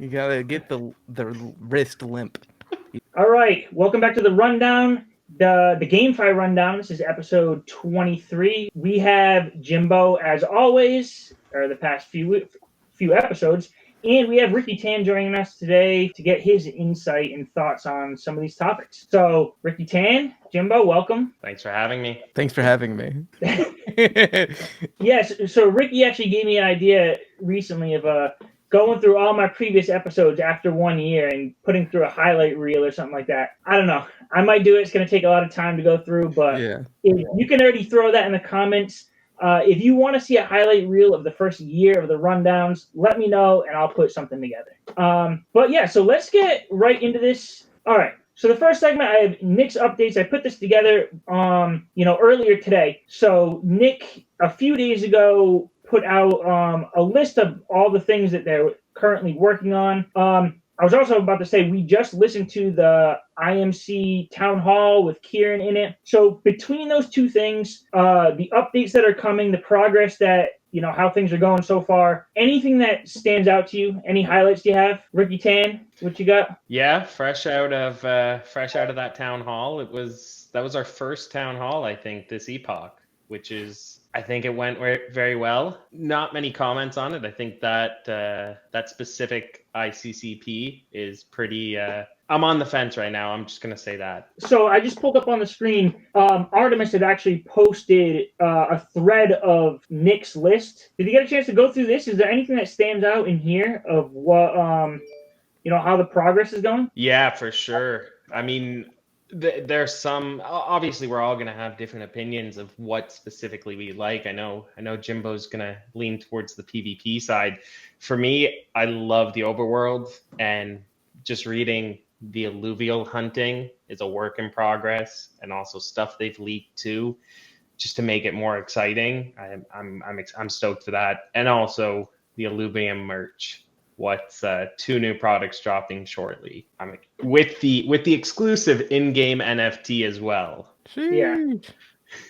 You gotta get the wrist limp. All right, welcome back to the rundown, the GameFi Rundown. This is episode 23. We have Jimbo as always, or the past few episodes, and we have RickyTan joining us today to get his insight and thoughts on some of these topics. So, RickyTan, Jimbo, welcome. Thanks for having me. Thanks for having me. Yes, so Ricky actually gave me an idea recently of going through all my previous episodes after 1 year and putting through a highlight reel or something like that. I don't know. I might do it. It's going to take a lot of time to go through, but Yeah. if you can already throw that in the comments. If you want to see a highlight reel of the first year of the rundowns, let me know and I'll put something together. But yeah, so let's get right into this. All right. So the first segment, I have Nick's updates. I put this together, earlier today. So Nick, a few days ago, put out a list of all the things that they're currently working on. I was also about to say we just listened to the IMC town hall with Kieran in it. So between those two things, the updates that are coming, the progress that how things are going so far. Anything that stands out to you? Any highlights do you have? RickyTan, what you got? Yeah, fresh out of that town hall. That was our first town hall, I think, this epoch, which is, I think it went very well. Not many comments on it. I think that that specific ICCP is pretty. I'm on the fence right now. I'm just gonna say that. So I just pulled up on the screen. Artemis had actually posted a thread of Nick's list. Did you get a chance to go through this? Is there anything that stands out in here of what how the progress is going? Yeah, for sure. I mean, there's some. Obviously, we're all gonna have different opinions of what specifically we like. I know Jimbo's gonna lean towards the PvP side. For me, I love the overworld, and just reading the alluvial hunting is a work in progress, and also stuff they've leaked too, just to make it more exciting. I'm stoked for that, and also the Illuvium merch. What's 2 new products dropping shortly? I'm with the exclusive in-game NFT as well. Yeah,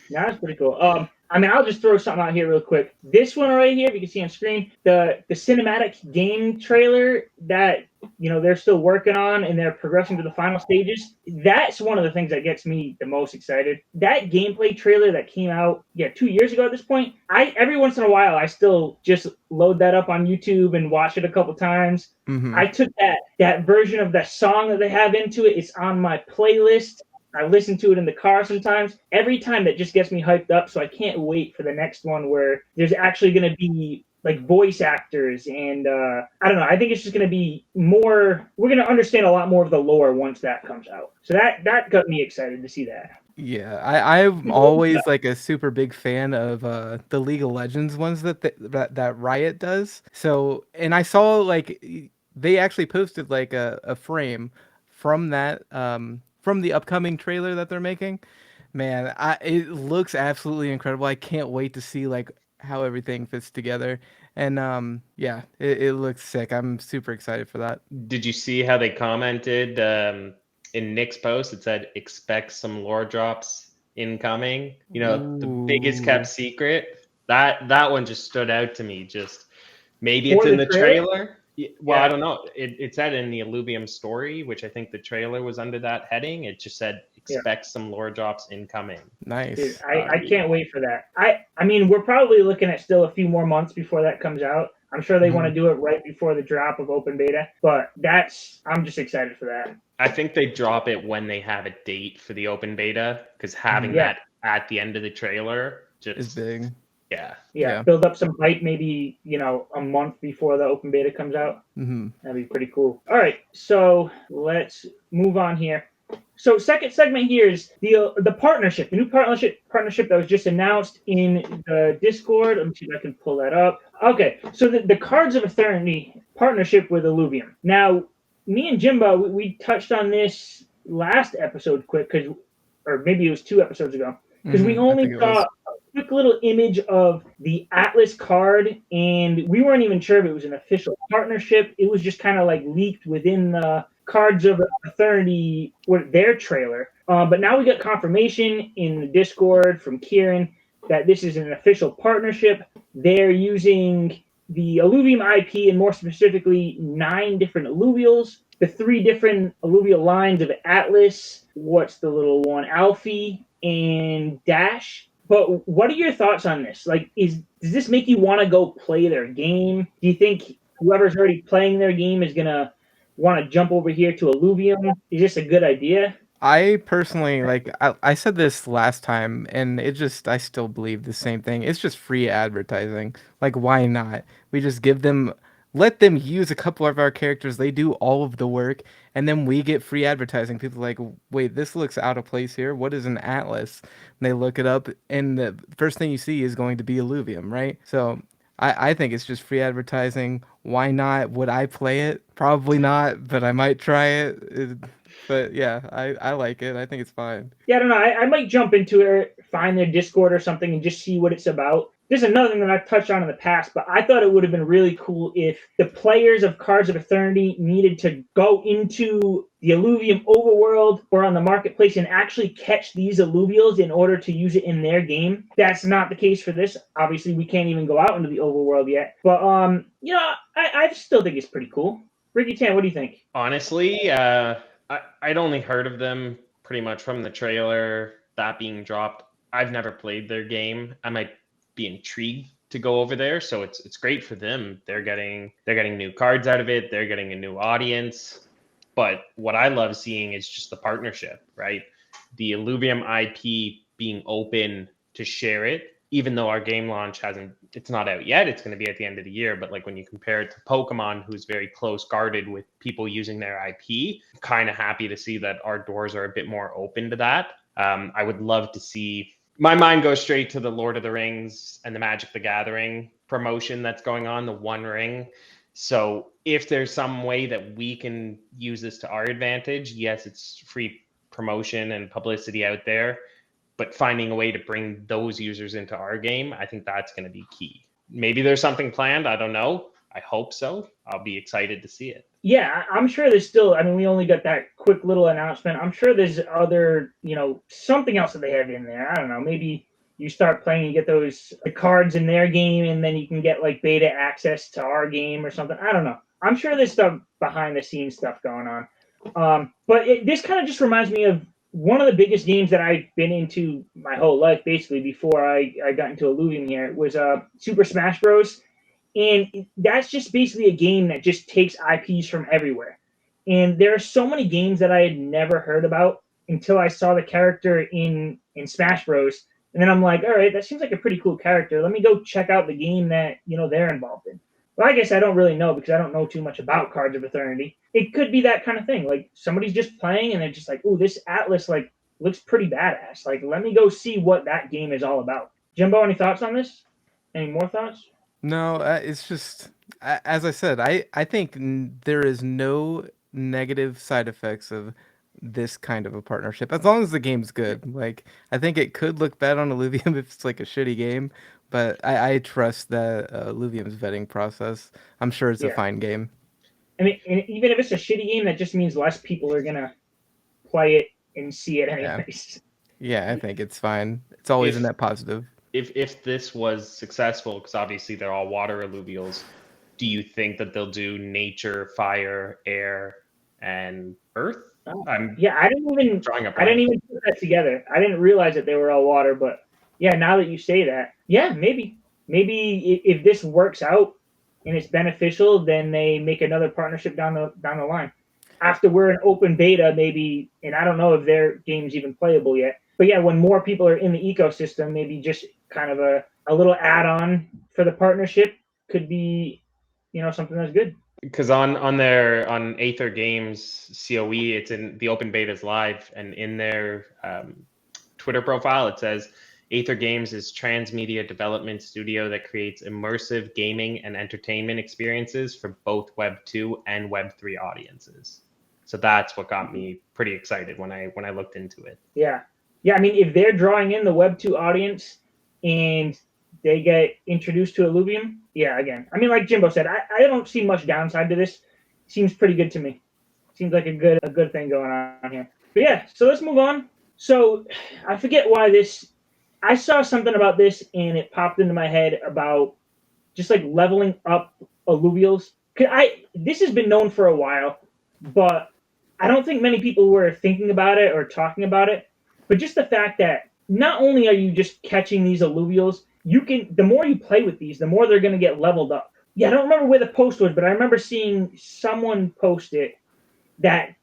that's pretty cool. I'll just throw something out here real quick. This one right here, if you can see on screen, the cinematic game trailer that they're still working on and they're progressing to the final stages. That's one of the things that gets me the most excited. That gameplay trailer that came out 2 years ago at this point. Every once in a while I still just load that up on YouTube and watch it a couple times. Mm-hmm. I took that version of the song that they have into it. It's on my playlist. I listen to it in the car sometimes. Every time that just gets me hyped up. So I can't wait for the next one where there's actually going to be like voice actors and I don't know. I think it's just going to be more. We're going to understand a lot more of the lore once that comes out. So that got me excited to see that. Yeah, I'm always like a super big fan of the League of Legends ones that Riot does. So, and I saw like they actually posted like a frame from that from the upcoming trailer that they're making. Man, it looks absolutely incredible. I can't wait to see like how everything fits together. And yeah, it looks sick. I'm super excited for that. Did you see how they commented in Nick's post? It said expect some lore drops incoming. The biggest kept secret. That one just stood out to me. Just maybe it's in the trailer. Well, yeah. I don't know. It said in the Illuvium story, which I think the trailer was under that heading. It just said expect some lore drops incoming. Nice. Dude, I can't wait for that. I mean, we're probably looking at still a few more months before that comes out. I'm sure they want to do it right before the drop of open beta, but I'm just excited for that. I think they drop it when they have a date for the open beta, because having that at the end of the trailer just is big. Yeah, build up some hype maybe, a month before the open beta comes out. Mm-hmm. That'd be pretty cool. All right, so let's move on here. So second segment here is the partnership, the new partnership that was just announced in the Discord. Let me see if I can pull that up. Okay, so the Cards of Eternity partnership with Illuvium. Now, me and Jimbo, we touched on this last episode or maybe it was 2 episodes ago, because we only saw quick little image of the Atlas card, and we weren't even sure if it was an official partnership. It was just kind of like leaked within the Cards of Eternity with their trailer. But now we got confirmation in the Discord from Kieran that this is an official partnership. They're using the Illuvium IP, and more specifically 9 different alluvials, the 3 different alluvial lines of Atlas, what's the little one, Alfie, and Dash. But what are your thoughts on this? Like, does this make you want to go play their game? Do you think whoever's already playing their game is gonna want to jump over here to Illuvium? Is this a good idea? I personally I said this last time and I still believe the same thing. It's just free advertising. Like why not? We just let them use a couple of our characters. They do all of the work and then we get free advertising. People are like, "Wait, this looks out of place here. What is an atlas?" And they look it up and the first thing you see is going to be Illuvium, right? So I think it's just free advertising. Why not? Would I play it? Probably not, but I might try it. But yeah, I like it. I think it's fine. Yeah, I don't know. I might jump into it, find their Discord or something, and just see what it's about. There's another thing that I've touched on in the past, but I thought it would have been really cool if the players of Cards of Eternity needed to go into the Illuvium overworld or on the marketplace and actually catch these alluvials in order to use it in their game. That's not the case for this. Obviously, we can't even go out into the overworld yet. But I still think it's pretty cool. RickyTan, what do you think? Honestly, I'd only heard of them pretty much from the trailer, that being dropped. I've never played their game. I might be intrigued to go over there, so it's great for them. They're getting new cards out of it. They're getting a new audience. But what I love seeing is just the partnership, right? The Illuvium IP being open to share it, even though our game launch it's not out yet. It's going to be at the end of the year. But like when you compare it to Pokemon, who's very close guarded with people using their IP, I'm kind of happy to see that our doors are a bit more open to that. I would love to see. My mind goes straight to the Lord of the Rings and the Magic the Gathering promotion that's going on, the One Ring. So if there's some way that we can use this to our advantage, yes, it's free promotion and publicity out there, but finding a way to bring those users into our game, I think that's going to be key. Maybe there's something planned. I don't know. I hope so. I'll be excited to see it. Yeah, I'm sure there's still, I mean, we only got that quick little announcement. I'm sure there's other, something else that they have in there. I don't know. Maybe you start playing, you get the cards in their game, and then you can get like beta access to our game or something. I don't know. I'm sure there's stuff behind the scenes stuff going on. But this kind of just reminds me of one of the biggest games that I've been into my whole life, basically, before I got into Illuvium here. It was Super Smash Bros. And that's just basically a game that just takes IPs from everywhere. And there are so many games that I had never heard about until I saw the character in Smash Bros. And then I'm like, all right, that seems like a pretty cool character. Let me go check out the game that they're involved in. Well, I guess I don't really know because I don't know too much about Cards of Eternity. It could be that kind of thing. Like somebody's just playing and they're just like, "Ooh, this Atlas looks pretty badass. Like, let me go see what that game is all about." Jimbo, any thoughts on this? Any more thoughts? No, it's just as I said. I think there is no negative side effects of this kind of a partnership as long as the game's good. Like I think it could look bad on Illuvium if it's like a shitty game, but I trust that Illuvium's vetting process. I'm sure it's a Yeah. fine game. I mean, and even if it's a shitty game, that just means less people are gonna play it and see it anyways. Yeah, I think it's fine. It's always a net positive. If this was successful, because obviously they're all water alluvials, do you think that they'll do nature, fire, air, and earth? I didn't even put that together. I didn't realize that they were all water, but yeah, now that you say that, yeah, maybe if this works out and it's beneficial, then they make another partnership down the line. After we're in open beta, maybe, and I don't know if their game's even playable yet. But yeah, when more people are in the ecosystem, maybe just kind of a little add-on for the partnership could be, something that's good. Because on Aether Games COE, it's in the open beta is live, and in their Twitter profile it says Aether Games is transmedia development studio that creates immersive gaming and entertainment experiences for both Web 2 and Web 3 audiences. So that's what got me pretty excited when I looked into it. Yeah. I mean, if they're drawing in the Web 2 audience and they get introduced to Illuvium, yeah, again, I mean, like Jimbo said, I don't see much downside to this. Seems pretty good to me. Seems like a good thing going on here. But yeah, so let's move on. So I forget why I saw something about this and it popped into my head about just like leveling up alluvials. This has been known for a while, but I don't think many people were thinking about it or talking about it. But just the fact that not only are you just catching these alluvials, the more you play with these, the more they're going to get leveled up. Yeah, I don't remember where the post was, but I remember seeing someone post it that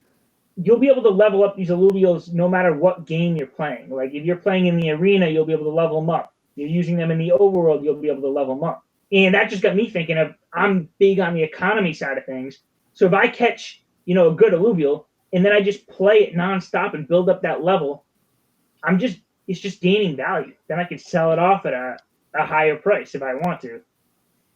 you'll be able to level up these alluvials no matter what game you're playing. Like if you're playing in the arena, you'll be able to level them up. You're using them in the overworld, you'll be able to level them up. And that just got me thinking of, I'm big on the economy side of things. So if I catch, a good alluvial and then I just play it nonstop and build up that level, it's just gaining value. Then I can sell it off at a higher price if I want to.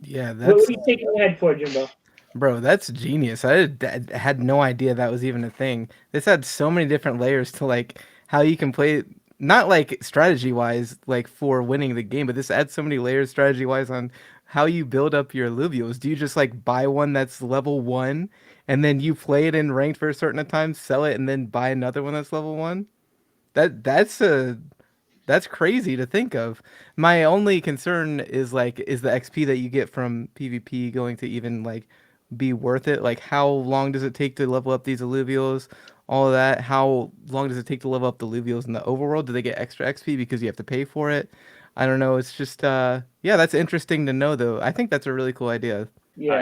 Yeah, What are you taking ahead for, Jimbo? Bro, that's genius. I had no idea that was even a thing. This had so many different layers to like how you can play, not like strategy wise, like for winning the game, but this adds so many layers strategy wise on how you build up your alluvials. Do you just like buy one that's level 1 and then you play it in ranked for a certain time, sell it, and then buy another one that's level 1? That's crazy to think of. My only concern is the XP that you get from PvP going to even like be worth it? Like how long does it take to level up these alluvials? All of that. How long does it take to level up the alluvials in the overworld? Do they get extra XP because you have to pay for it? I don't know. It's just yeah, that's interesting to know though. I think that's a really cool idea. Yeah.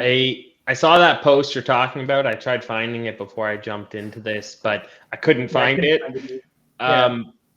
I saw that post you're talking about. I tried finding it before I jumped into this, but I couldn't find it.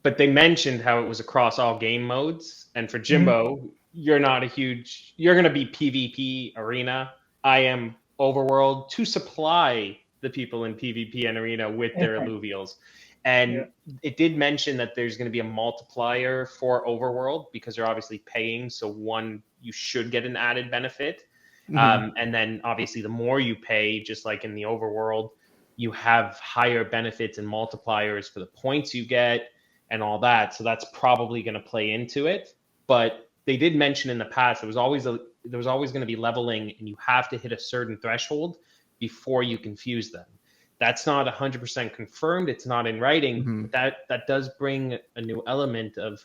But they mentioned how it was across all game modes. And for Jimbo, you're going to be PvP arena. I am overworld to supply the people in PvP and arena with their alluvials. And it did mention that there's going to be a multiplier for overworld because you're obviously paying. So one, you should get an added benefit. And then obviously the more you pay, just like in the overworld, you have higher benefits and multipliers for the points you get and all that. So that's probably going to play into it. But they did mention in the past there was always going to be leveling, and you have to hit a certain threshold before you can fuse them. That's not 100% confirmed. It's not in writing. But that does bring a new element of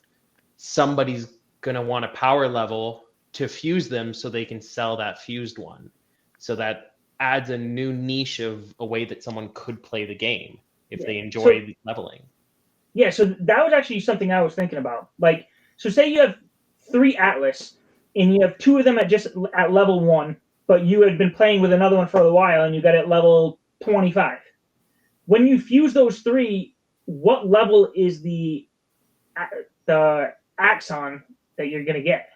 somebody's going to want a power level to fuse them so they can sell that fused one. So that adds a new niche of a way that someone could play the game if they enjoy leveling. Yeah, so that was actually something I was thinking about. Like, so say you have 3 Atlas, and you have 2 of them at level 1, but you had been playing with another one for a while, and you got it level 25. When you fuse those 3, what level is the Axon that you're going to get?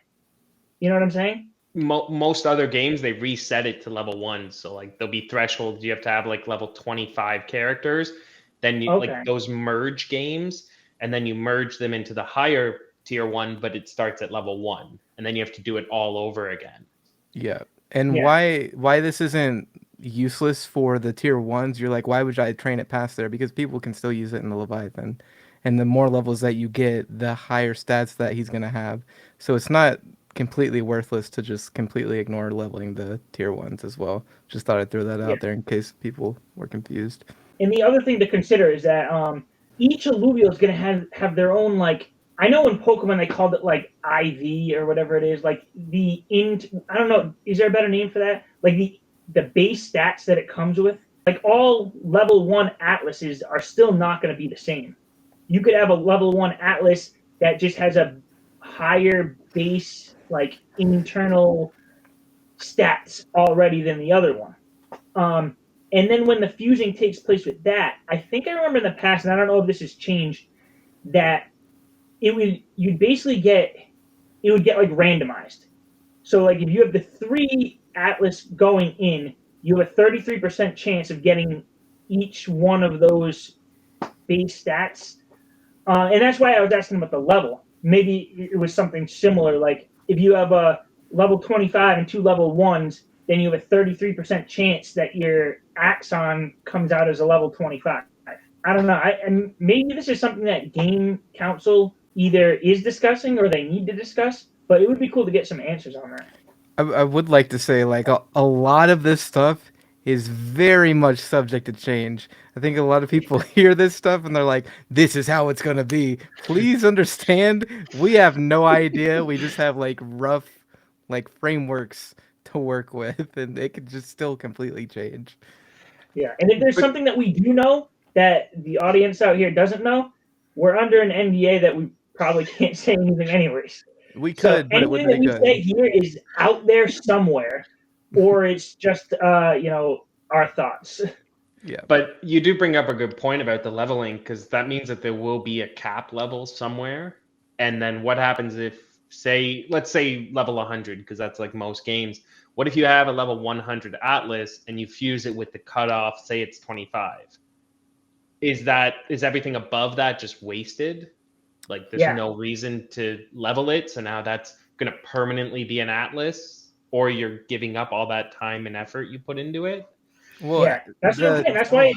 You know what I'm saying? Most other games, they reset it to level 1. So, like, there'll be thresholds. You have to have, like, level 25 characters. Then you like those merge games, and then you merge them into the higher tier 1, but it starts at level 1, and then you have to do it all over again. Yeah. And why this isn't useless for the tier 1s? You're like, why would I train it past there? Because people can still use it in the Leviathan, and the more levels that you get, the higher stats that he's gonna have. So it's not completely worthless to just completely ignore leveling the tier 1s as well. Just thought I'd throw that out there in case people were confused. And the other thing to consider is that each alluvial is going to have their own, like, I know in Pokemon they called it like IV or whatever it is, like I don't know, is there a better name for that? Like the base stats that it comes with. Like all level 1 Atlases are still not going to be the same. You could have a level 1 Atlas that just has a higher base, like internal stats already than the other one. And then when the fusing takes place with that, I think I remember in the past, and I don't know if this has changed, that it would get like randomized. So like if you have the 3 Atlas going in, you have a 33% chance of getting each one of those base stats. And that's why I was asking about the level. Maybe it was something similar, like if you have a level 25 and 2 level 1s, then you have a 33% chance that your Axon comes out as a level 25. I don't know. And maybe this is something that Game Council either is discussing or they need to discuss, but it would be cool to get some answers on that. I would like to say, like, a lot of this stuff is very much subject to change. I think a lot of people hear this stuff and they're like, this is how it's going to be. Please understand, we have no idea. We just have, like, rough like frameworks to work with, and it could just still completely change. Yeah, and if there's something that we do know that the audience out here doesn't know, we're under an NDA that we probably can't say anything anyways. We So could, but it anything wouldn't that be we say good. here is out there somewhere, or it's just our thoughts. Yeah. But you do bring up a good point about the leveling, because that means that there will be a cap level somewhere. And then what happens if, let's say level 100, because that's like most games. What if you have a level 100 Atlas and you fuse it with the cutoff, say it's 25? Is everything above that just wasted? Like there's Yeah. no reason to level it, so now that's going to permanently be an Atlas, or you're giving up all that time and effort you put into it? Well, Yeah, that's what I'm saying. That's why.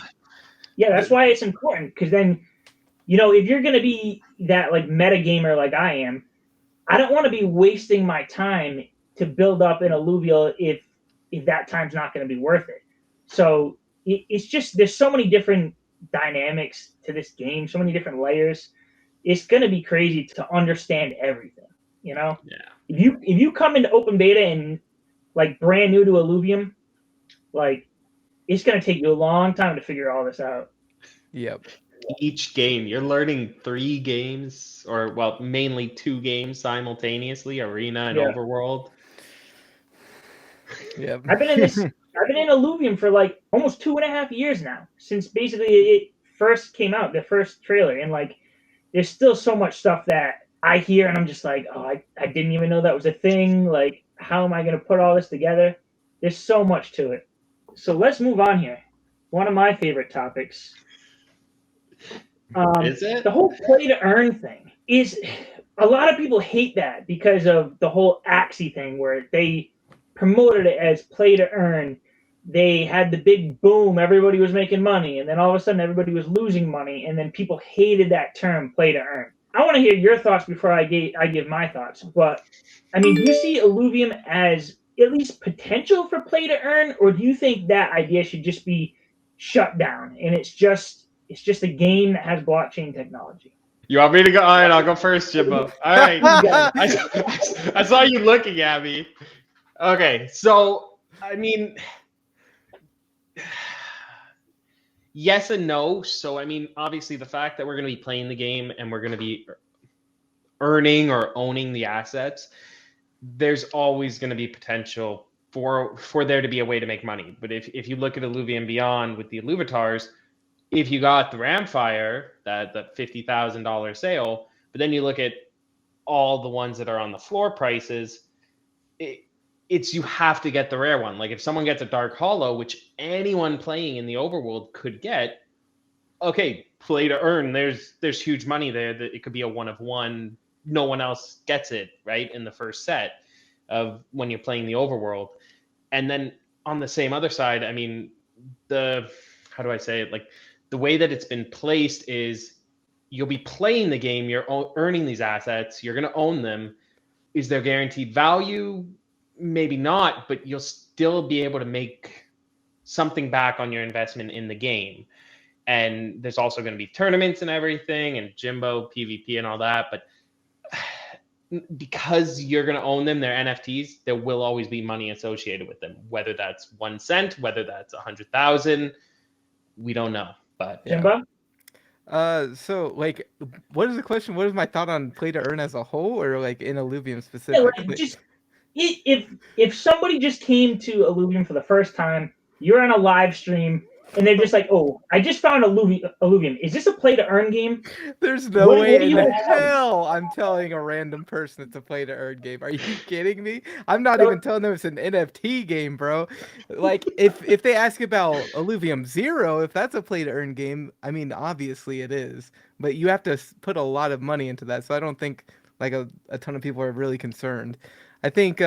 Yeah, that's why it's important, because then, if you're gonna be that like meta gamer like I am, I don't want to be wasting my time to build up an alluvial if that time's not going to be worth it. So it's just there's so many different dynamics to this game, so many different layers. It's going to be crazy to understand everything. Yeah. If you come into open beta and like brand new to Illuvium, like it's going to take you a long time to figure all this out. Yep. Each game, you're learning 3 games, or well, mainly 2 games simultaneously, Arena and Overworld. Yep. I've been in Illuvium for like almost 2.5 years now, since basically it first came out, the first trailer, and like there's still so much stuff that I hear and I'm just like, oh, I didn't even know that was a thing. Like, how am I going to put all this together? There's so much to it. So let's move on here. One of my favorite topics. Is it? The whole play to earn thing is, a lot of people hate that because of the whole Axie thing where they promoted it as play to earn. They had the big boom, everybody was making money, and then all of a sudden everybody was losing money, and then people hated that term play to earn. I want to hear your thoughts before I give my thoughts. But I mean, do you see Illuvium as at least potential for play to earn, or do you think that idea should just be shut down and it's just a game that has blockchain technology? You want me to go? All right, I'll go first, Jimbo. All right. I saw you looking at me. Okay, so I mean, yes and no. So I mean, obviously, the fact that we're going to be playing the game and we're going to be earning or owning the assets, there's always going to be potential for there to be a way to make money. But if you look at Illuvium Beyond with the Illuvatars, if you got the Ramfire, that $50,000 sale, but then you look at all the ones that are on the floor prices, it's you have to get the rare one. Like if someone gets a Dark Hollow, which anyone playing in the overworld could get, okay, play to earn. There's huge money there. That it could be a one of one. No one else gets it, right, in the first set of when you're playing the overworld. And then on the same other side, I mean, how do I say it? Like the way that it's been placed is you'll be playing the game, you're earning these assets, you're going to own them. Is there guaranteed value? Maybe not, but you'll still be able to make something back on your investment in the game. And there's also going to be tournaments and everything, and Jimbo, PvP and all that. But because you're going to own them, they're NFTs, there will always be money associated with them, whether that's 1 cent, whether that's 100,000, we don't know. But Jimbo? So like, what is the question? What is my thought on play to earn as a whole, or like in Illuvium Yeah, specifically? like just if somebody just came to Illuvium for the first time, you're on a live stream, and they're just like, "Oh, I just found Illuvium. Is this a play to earn game?" There's no What way do in you have? hell I'm telling a random person it's a play to earn game. Are you kidding me? I'm not So- even telling them it's an NFT game, bro. Like if they ask about Illuvium Zero, if that's a play to earn game, I mean obviously it is, but you have to put a lot of money into that. So I don't think like a ton of people are really concerned. I think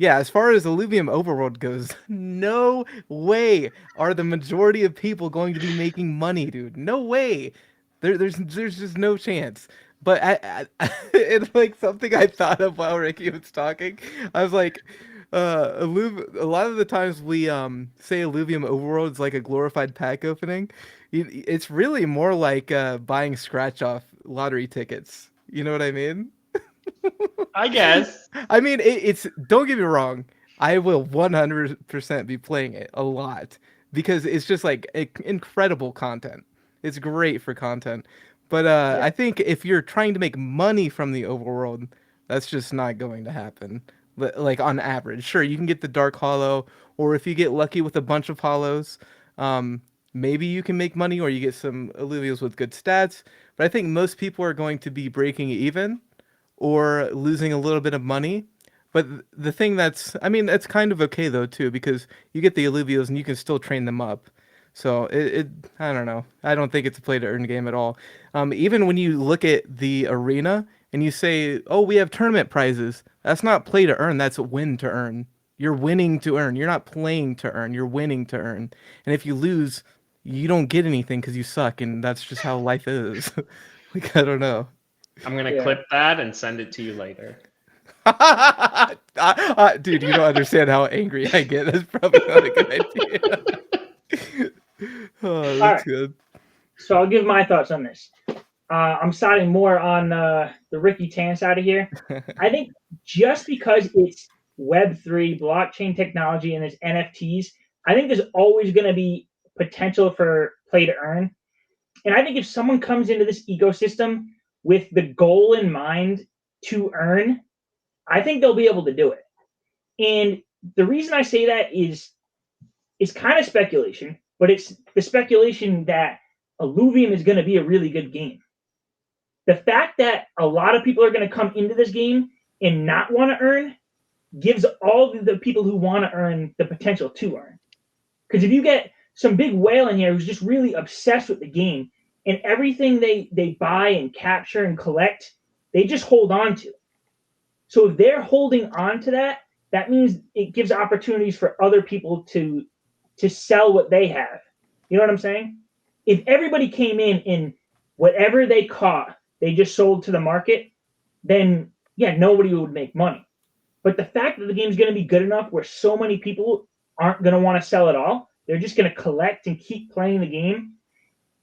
yeah, as far as Illuvium Overworld goes, no way are the majority of people going to be making money, dude. No way. There's just no chance. But it's like something I thought of while Ricky was talking. I was like, a lot of the times we say Illuvium Overworld is like a glorified pack opening. It's really more like buying scratch off lottery tickets. You know what I mean? I guess. I mean, it's don't get me wrong. I will 100% be playing it a lot because it's just like incredible content. It's great for content. But Yeah. I think if you're trying to make money from the overworld, that's just not going to happen. Like on average, sure, you can get the Dark Hollow, or if you get lucky with a bunch of hollows, um, maybe you can make money, or you get some Illuvials with good stats. But I think most people are going to be breaking even or losing a little bit of money. But the thing I mean, that's kind of okay though too, because you get the Illuvials and you can still train them up. So I don't know. I don't think it's a play to earn game at all. Even when you look at the arena and you say, "Oh, we have tournament prizes," that's not play to earn. That's win to earn. You're winning to earn. You're not playing to earn. You're winning to earn. And if you lose, you don't get anything because you suck, and that's just how life is. Like I don't know. I'm gonna clip that and send it to you later. Dude, you don't understand how angry I get. That's probably not a good idea. Oh, All that's right. good. So I'll give my thoughts on this. I'm siding more on the RickyTan side of here. I think just because it's Web3 blockchain technology and it's NFTs, I think there's always going to be potential for play to earn. And I think if someone comes into this ecosystem with the goal in mind to earn, I think they'll be able to do it. And the reason I say that is kind of speculation, but it's the speculation that Illuvium is going to be a really good game. The fact that a lot of people are going to come into this game and not want to earn gives all the people who want to earn the potential to earn. Because if you get some big whale in here who's just really obsessed with the game and everything they buy and capture and collect, they just hold on to. So if they're holding on to that, that means it gives opportunities for other people to sell what they have. You know what I'm saying? If everybody came in and whatever they caught, they just sold to the market, then yeah, nobody would make money. But the fact that the game's going to be good enough where so many people aren't going to want to sell at all, they're just going to collect and keep playing the game.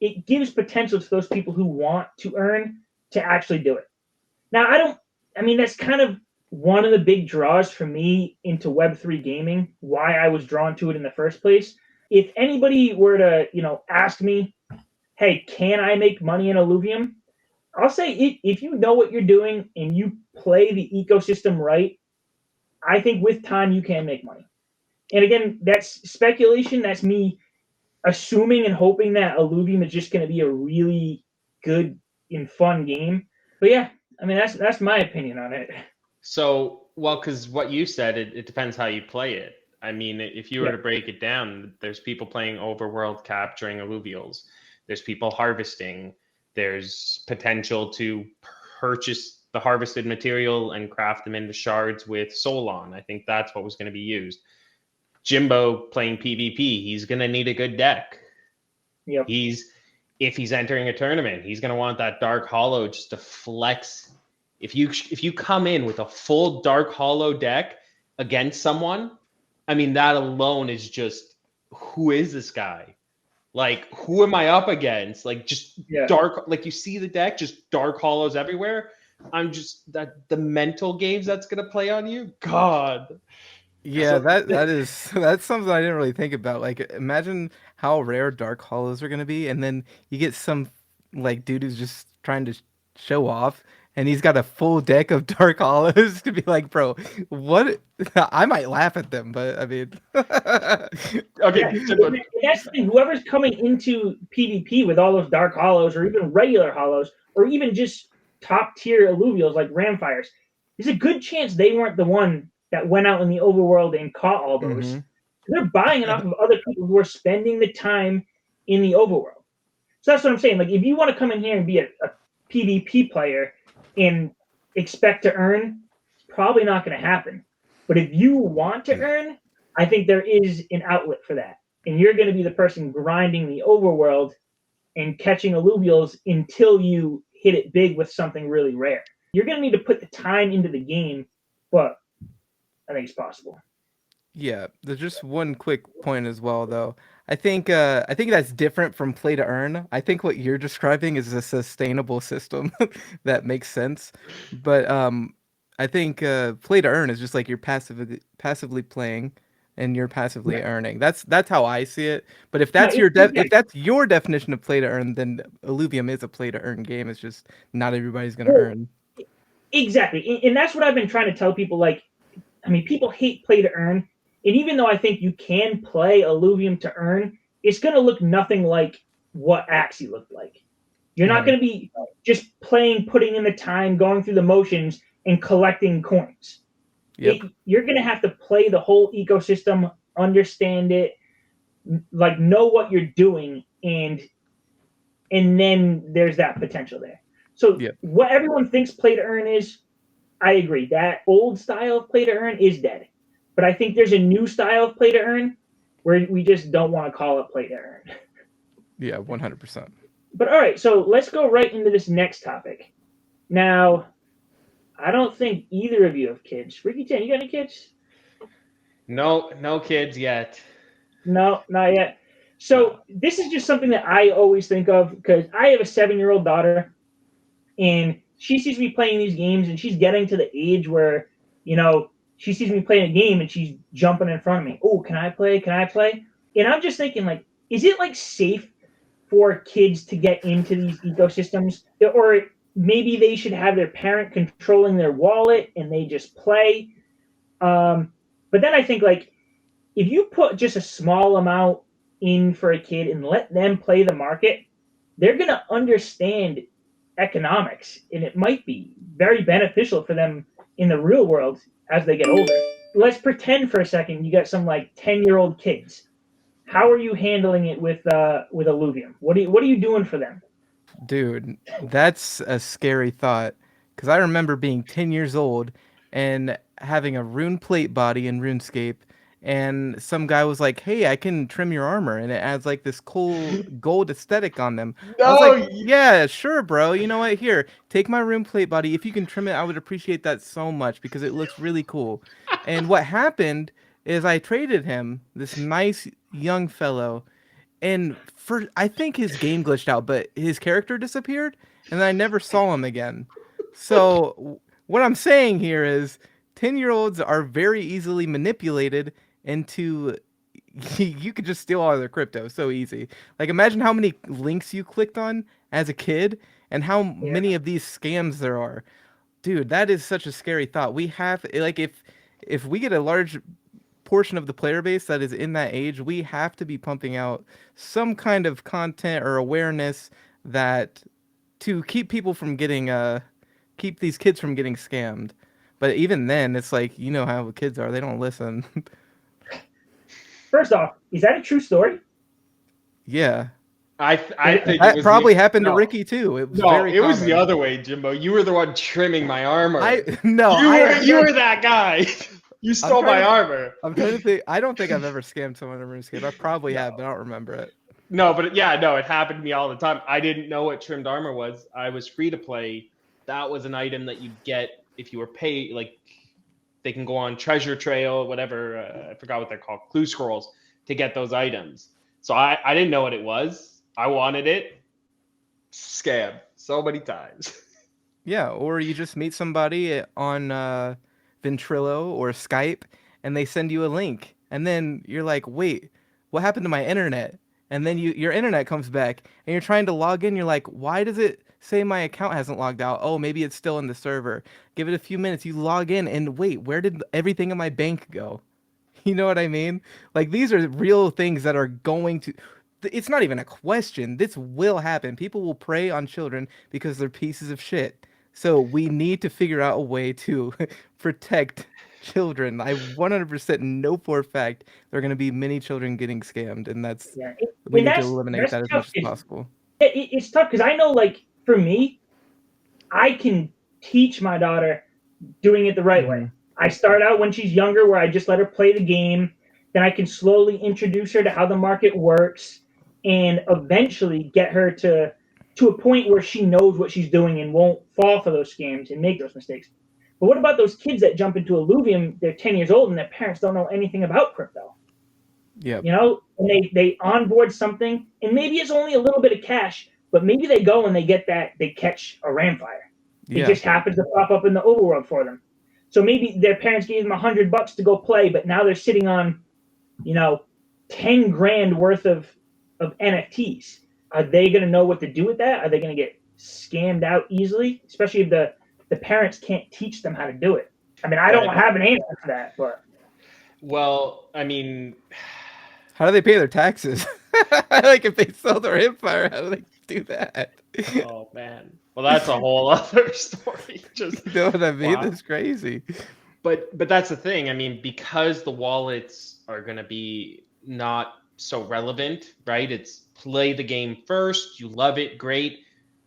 It gives potential to those people who want to earn to actually do it. Now, I mean, that's kind of one of the big draws for me into Web3 gaming, why I was drawn to it in the first place. If anybody were to, ask me, hey, can I make money in Illuvium? I'll say if you know what you're doing and you play the ecosystem right, I think with time you can make money. And again, that's speculation. That's me assuming and hoping that Illuvium is just going to be a really good and fun game. But yeah, I mean that's my opinion on it. So, well, because what you said, it depends how you play it. I mean, if you were to break it down, there's people playing overworld capturing alluvials. There's people harvesting. There's potential to purchase the harvested material and craft them into shards with Solon. I think that's what was going to be used. Jimbo playing PvP, he's going to need a good deck. Yep. If he's entering a tournament, he's going to want that Dark Hollow just to flex. If you come in with a full Dark Hollow deck against someone, I mean, that alone is just, who is this guy? Like, who am I up against? Like, just dark, like you see the deck, just Dark Hollows everywhere. I'm just, the mental games that's going to play on you, God. Yeah, that's something I didn't really think about. Like, imagine how rare Dark Hollows are gonna be, and then you get some like dude who's just trying to show off, and he's got a full deck of Dark Hollows to be like, bro, what? I might laugh at them, but I mean, okay, that's the thing. Whoever's coming into PvP with all those Dark Hollows, or even regular Hollows, or even just top tier alluvials like Ramfires, there's a good chance they weren't the one that went out in the overworld and caught all those. They're buying it off of other people who are spending the time in the overworld. So that's what I'm saying. Like, if you want to come in here and be a PvP player and expect to earn, probably not going to happen. But if you want to earn, I think there is an outlet for that. And you're going to be the person grinding the overworld and catching alluvials until you hit it big with something really rare. You're going to need to put the time into the game, but I think it's possible. Yeah, there's just one quick point as well, though. I think that's different from play to earn. I think what you're describing is a sustainable system that makes sense. But I think play to earn is just like you're passively playing and you're passively Right. earning. That's how I see it. But if No, that's your yeah, if that's your definition of play to earn, then Illuvium is a play to earn game. It's just not everybody's gonna well, earn. exactly, and that's what I've been trying to tell people. Like, I mean, people hate play to earn, and even though I think you can play Illuvium to earn, it's going to look nothing like what Axie looked like. You're not Mhm. going to be just playing, putting in the time, going through the motions, and collecting coins. Yep. You're going to have to play the whole ecosystem, understand it, like know what you're doing, and then there's that potential there. So Yep. what everyone thinks play to earn is, I agree. That old style of play to earn is dead. But I think there's a new style of play to earn where we just don't want to call it play to earn. Yeah. 100%. But all right, so let's go right into this next topic. Now, I don't think either of you have kids. RickyTan, you got any kids? No, no kids yet. No, not yet. No. So this is just something that I always think of because I have a 7-year-old daughter, and she sees me playing these games, and she's getting to the age where, she sees me playing a game and she's jumping in front of me. Oh, can I play? Can I play? And I'm just thinking, like, is it like safe for kids to get into these ecosystems, or maybe they should have their parent controlling their wallet and they just play? But then I think, like, if you put just a small amount in for a kid and let them play the market, they're going to understand economics, and it might be very beneficial for them in the real world as they get older. Let's pretend for a second you got some like 10-year-old kids. How are you handling it with Illuvium? What are you doing for them? Dude, that's a scary thought. Because I remember being 10 years old and having a rune plate body in RuneScape, and some guy was like, "Hey, I can trim your armor, and it adds like this cool gold aesthetic on them." I was like, No, "Yeah, sure, bro. You know what? Here, take my rune plate body. If you can trim it, I would appreciate that so much because it looks really cool." And what happened is I traded him, this nice young fellow, and for I think his game glitched out, but his character disappeared, and I never saw him again. So what I'm saying here is 10-year-olds are very easily manipulated into you could just steal all their crypto so easy. Like imagine how many links you clicked on as a kid and how Yeah. many of these scams there are. Dude, that is such a scary thought. We have like if we get a large portion of the player base that is in that age, we have to be pumping out some kind of content or awareness that to keep people from getting keep these kids from getting scammed. But even then, it's like you know how kids are; they don't listen. First off, is that a true story? Yeah, I think it that was probably happened to no, Ricky too. It was no, very it was the common. other way, Jimbo. You were the one trimming my armor. I no, You I were have you never. were that guy. You I'm stole trying my to. armor. I'm trying to think. I don't think I've ever scammed someone in RuneScape. I probably No. have, but I don't remember it. No, but yeah, no, it happened to me all the time. I didn't know what trimmed armor was. I was free to play. That was an item that you get if you were paid. Like they can go on Treasure Trail, whatever. I forgot what they're called, clue scrolls to get those items. So I didn't know what it was. I wanted it. Scam so many times. Yeah, or you just meet somebody on Ventrilo or Skype and they send you a link. And then you're like, "Wait, what happened to my internet?" And then your internet comes back and you're trying to log in, you're like, "Why does it say my account hasn't logged out? Oh, maybe it's still in the server." Give it a few minutes, you log in and wait, where did everything in my bank go? You know what I mean? Like these are real things that are going to it's not even a question. This will happen. People will prey on children because they're pieces of shit. So we need to figure out a way to protect children. I 100% know for a fact there are going to be many children getting scammed, and that's Yeah, we and need to that's eliminate that's that as tough. much as possible. It's tough because I know, like, for me, I can teach my daughter doing it the right way. Hmm. I start out when she's younger, where I just let her play the game. Then I can slowly introduce her to how the market works, and eventually get her to a point where she knows what she's doing and won't fall for those scams and make those mistakes. But what about those kids that jump into Illuvium? They're 10 years old and their parents don't know anything about crypto. Yeah. You know, and they onboard something, and maybe it's only a little bit of cash, but maybe they go and they catch a Ramfire. It Yeah. just happens to pop up in the overworld for them. So maybe their parents gave them $100 to go play, but now they're sitting on, 10 grand worth of NFTs. Are they going to know what to do with that? Are they going to get scammed out easily? Especially if the parents can't teach them how to do it. I mean, I don't have an answer for that, but. Well, I mean, how do they pay their taxes? Like if they sell their Empire, how do they do that? Oh man, well that's a whole other story. Just you know what I mean? wow. That's crazy. But that's the thing. I mean, because the wallets are going to be not so relevant, right? It's play the game first. You love it, great.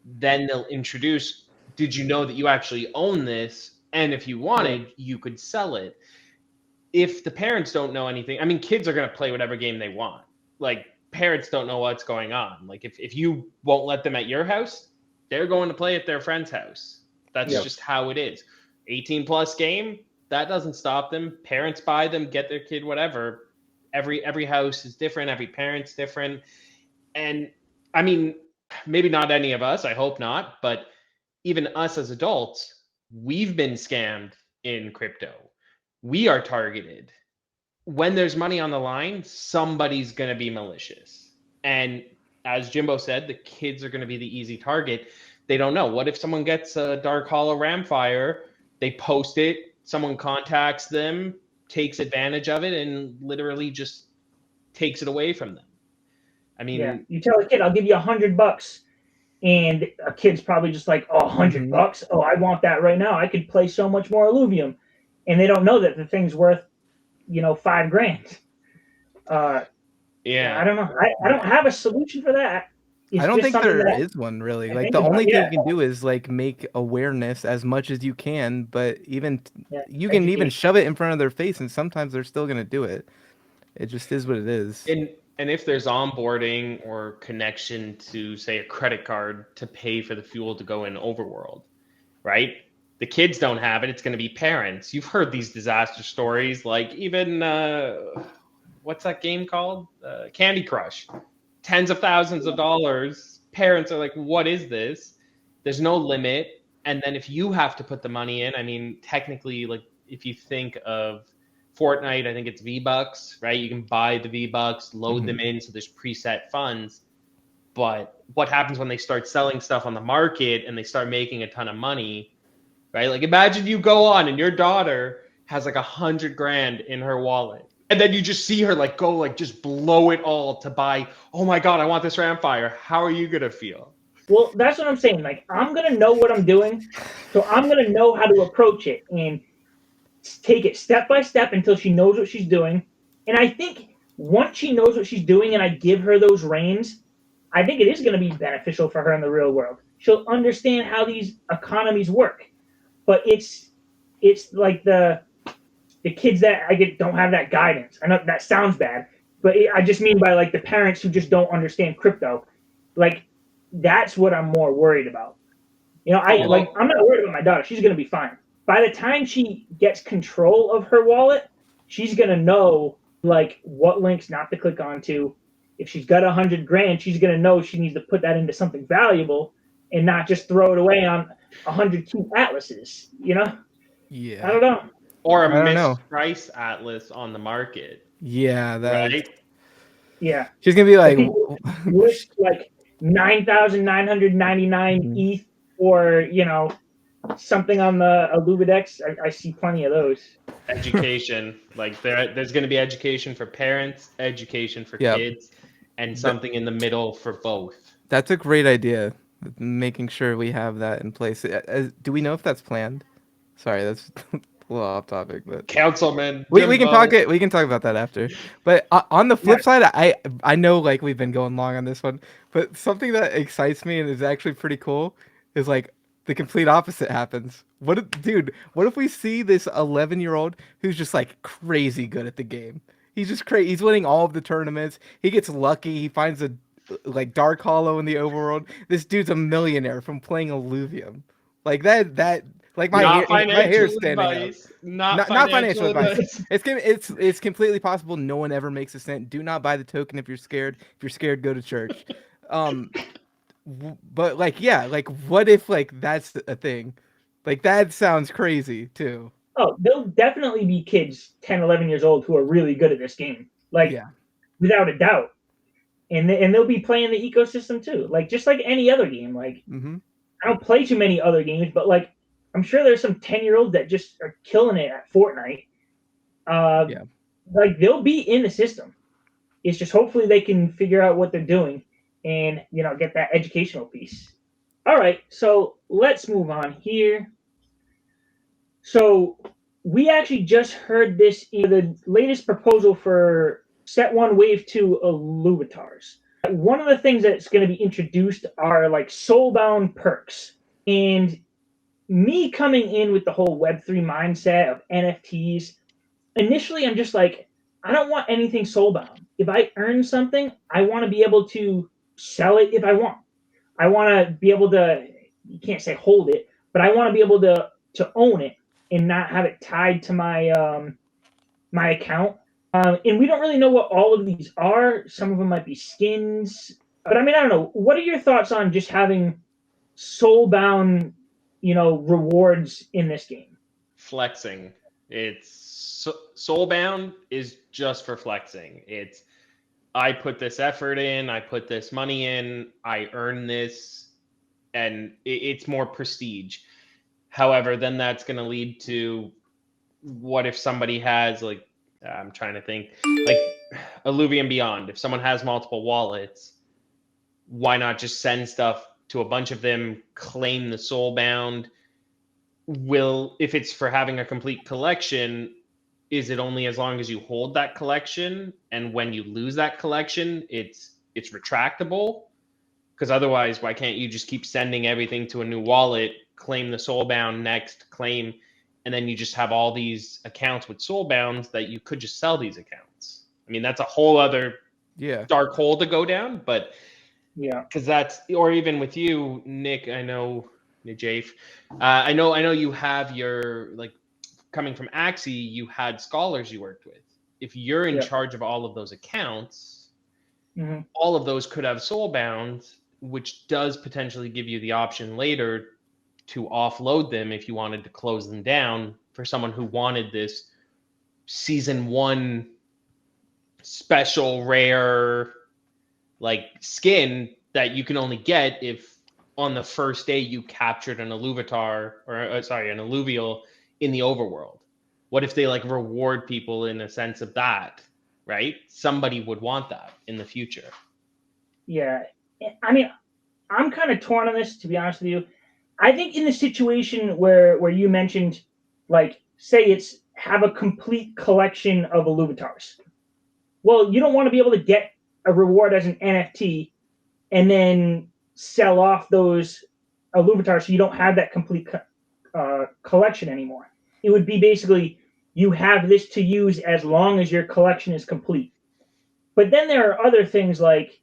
Then they'll introduce, did you know that you actually own this? And if you wanted, you could sell it. If the parents don't know anything, I mean, kids are going to play whatever game they want. Like, parents don't know what's going on. Like, if you won't let them at your house, they're going to play at their friend's house. That's just how it is. 18 plus game, that doesn't stop them. Parents buy them, get their kid whatever. Every house is different. Every parent's different. And I mean, maybe not any of us, I hope not, but even us as adults, we've been scammed in crypto. We are targeted. When there's money on the line, somebody's going to be malicious. And as Jimbo said, the kids are going to be the easy target. They don't know. What if someone gets a Dark Hollow Ramfire, they post it, someone contacts them, takes advantage of it, and literally just takes it away from them? I mean, you tell a kid, I'll give you $100, and a kid's probably just like, oh, $100? Oh, I want that right now. I could play so much more Illuvium. And they don't know that the thing's worth, $5 grand. yeah, I don't know. I don't have a solution for that. I don't think there is one really. Like the only thing you can do is like make awareness as much as you can, but even you can even shove it in front of their face, and sometimes they're still gonna do it. It just is what it is. And if there's onboarding or connection to, say, a credit card to pay for the fuel to go in Overworld, right? The kids don't have it. It's going to be parents. You've heard these disaster stories, like even what's that game called? Candy Crush. Tens of thousands of dollars. Parents are like, what is this? There's no limit. And then if you have to put the money in, I mean, technically, like if you think of Fortnite, I think it's V-Bucks, right? You can buy the V-Bucks, load them in, so there's preset funds. But what happens when they start selling stuff on the market and they start making a ton of money, right? Like imagine you go on and your daughter has like 100 grand in her wallet. And then you just see her like go like just blow it all to buy, oh my God, I want this Ramfire. How are you going to feel? Well, that's what I'm saying. Like, I'm going to know what I'm doing. So I'm going to know how to approach it and take it step by step until she knows what she's doing. And I think once she knows what she's doing and I give her those reins, I think it is going to be beneficial for her in the real world. She'll understand how these economies work. But it's like the kids that don't have that guidance. I know that sounds bad, but I just mean by like the parents who just don't understand crypto. Like that's what I'm more worried about. I'm not worried about my daughter. She's going to be fine. By the time she gets control of her wallet, she's going to know like what links not to click onto. If she's got 100 grand, she's going to know she needs to put that into something valuable and not just throw it away on 100 cute atlases, Yeah. I don't know. Or a mispriced atlas on the market. Yeah, that. Right? Yeah. She's going to be like list like 9,999 ETH or, something on the Illuvidex. I see plenty of those. Education. Like there's going to be education for parents, education for kids, and something in the middle for both. That's a great idea. Making sure we have that in place. Do we know if that's planned? Sorry, that's a little off topic, but Councilman, we can talk it. We can talk about that after. But on the flip side, I know like we've been going long on this one, but something that excites me and is actually pretty cool is like the complete opposite happens. What if we see this 11-year-old who's just like crazy good at the game? He's just crazy. He's winning all of the tournaments. He gets lucky. He finds a like Dark Hollow in the overworld. This dude's a millionaire from playing Illuvium. Like that Like Not my hair financial standing up. advice. Not Not financial financial advice. advice. It's completely possible no one ever makes a cent. Do not buy the token if you're scared. If you're scared, go to church. But like, yeah, like what if like that's a thing? Like that sounds crazy too. Oh, there'll definitely be kids 10, 11 years old who are really good at this game, like Yeah. without a doubt, and they'll be playing the ecosystem too, like just like any other game. Like Mm-hmm. I don't play too many other games, but like I'm sure there's some 10-year-olds that just are killing it at Fortnite. Yeah. Like they'll be in the system. It's just hopefully they can figure out what they're doing and get that educational piece. All right, so let's move on here. So we actually just heard this in the latest proposal for Set 1 Wave 2 Illuvatars. One of the things that's going to be introduced are like soulbound perks. And me coming in with the whole Web3 mindset of NFTs, initially I'm just like, I don't want anything soulbound. If I earn something, I want to be able to sell it if I want. I want to be able to, you can't say hold it, but I want to be able to own it and not have it tied to my account. And we don't really know what all of these are. Some of them might be skins, but I mean, I don't know. What are your thoughts on just having soulbound, rewards in this game? Flexing. It's soulbound is just for flexing. It's I put this effort in, I put this money in, I earn this, and it's more prestige. However, then that's going to lead to what if somebody has like I'm trying to think like Illuvium Beyond. If someone has multiple wallets, why not just send stuff to a bunch of them, claim the soulbound? If it's for having a complete collection, is it only as long as you hold that collection, and when you lose that collection, it's retractable? Because otherwise, why can't you just keep sending everything to a new wallet, claim the soulbound next, claim, and then you just have all these accounts with soulbounds that you could just sell these accounts? I mean, that's a whole other dark hole to go down, but yeah, because that's, or even with you, Nick, I know, Jafe, I know you have your, like, coming from Axie, you had scholars you worked with. If you're in charge of all of those accounts, all of those could have soulbound, which does potentially give you the option later to offload them if you wanted to close them down for someone who wanted this season 1 special rare like skin that you can only get if on the first day you captured an Illuvatar or sorry, an Illuvial in the overworld. What if they like reward people in a sense of that, right? Somebody would want that in the future. Yeah. I mean, I'm kind of torn on this, to be honest with you. I think in the situation where you mentioned, like, say it's have a complete collection of Illuvatars. Well, you don't want to be able to get a reward as an NFT and then sell off those Illuvatars so you don't have that complete collection anymore. It would be basically you have this to use as long as your collection is complete. But then there are other things like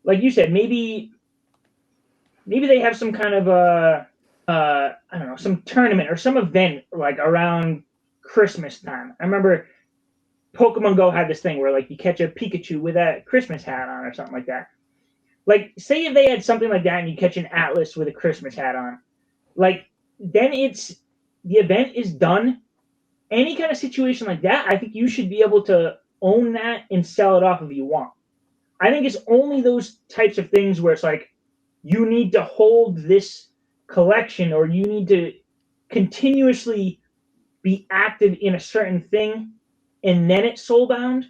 you said, maybe they have some kind of I don't know, some tournament or some event like around Christmas time. I remember Pokemon Go had this thing where like you catch a Pikachu with a Christmas hat on or something like that. Like, say if they had something like that and you catch an Atlas with a Christmas hat on, like then the event is done. Any kind of situation like that, I think you should be able to own that and sell it off if you want. I think it's only those types of things where it's like you need to hold this collection or you need to continuously be active in a certain thing and then it's soulbound.